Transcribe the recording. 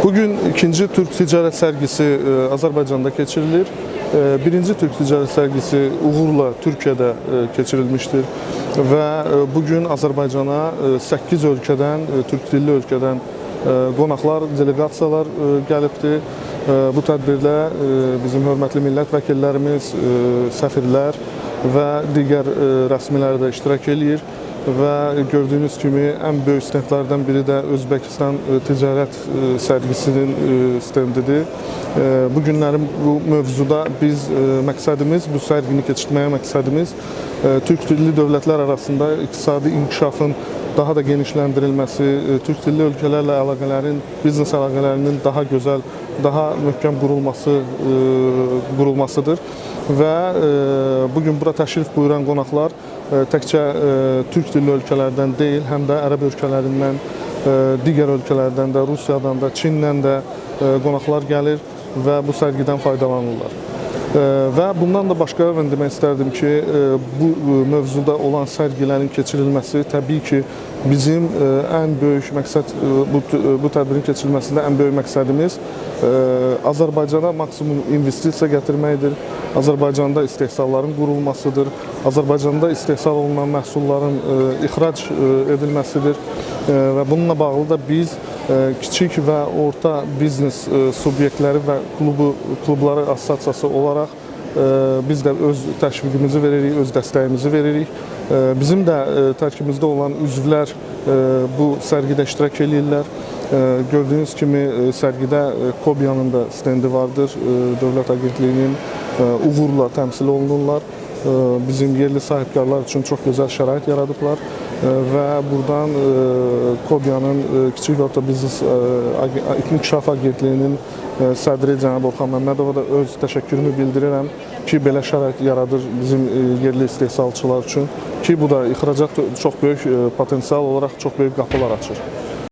Bugün ikinci Türk Ticaret Sergisi Azerbaycan'da geçirilir. Birinci Türk Ticaret Sergisi uğurla Türkiye'de geçirilmiştir. Ve bugün Azerbaycan'a 8 ölkədən, Türk dilli ölkədən qonaqlar, delegasiyalar gəlibdir. Bu tədbirdə bizim hörmətli millət vəkillərimiz, səfirlər və digər rəsmilər də iştirak edir. Və gördüyünüz kimi ən böyük stendlərdən biri də Özbəkistan Ticarət Sərgisinin stendidir. Bu günlərin bu mövzuda biz məqsədimiz, bu sərgini keçirtməyə məqsədimiz Türk dilli dövlətlər arasında iqtisadi inkişafın daha da genişləndirilməsi, Türk dilli ölkələrlə əlaqələrin, biznes əlaqələrinin daha gözəl, daha möhkəm qurulmasıdır. Və bugün bura təşrif buyuran qonaqlar təkcə Türk dilli ölkələrdən deyil, həm də ərəb ölkələrindən, digər ölkələrdən də, Rusiyadan da, Çindən də qonaqlar gəlir və bu sərgidən faydalanırlar. Və bundan da başqa mən demək istərdim ki, bu mövzuda olan sərgilərin keçirilməsi təbii ki, bizim ən böyük məqsəd, bu tədbirin keçirilməsində ən böyük məqsədimiz Azərbaycana maksimum investisiya gətirməkdir. Azərbaycanda istehsalların qurulmasıdır. Azərbaycanda istehsal olunan məhsulların ixrac edilməsidir. Və bununla bağlı da biz kiçik və orta biznes subyektləri və klubları assosiasiyası olaraq biz də öz təşviqimizi veririk, öz dəstəyimizi veririk. Bizim də tərkibimizdə olan üzvlər bu sərgidə iştirak edirlər. Gördüyünüz kimi sərgidə Kobiyanın da stendi vardır. Dövlət Agentliyinin uğurla təmsil olunurlar. Bizim yerli sahibkarlar üçün çox gözəl şərait yaradıblar. Və buradan Kobiyanın Kiçik və Orta Biznes İnkişaf Agentliyinin sədri cənab Orxan Məmmədova da öz təşəkkürümü bildirirəm ki, belə şərait yaradır bizim yerli istehsalçılar üçün ki, bu da ixracat çox böyük potensial olaraq çox böyük qapılar açır.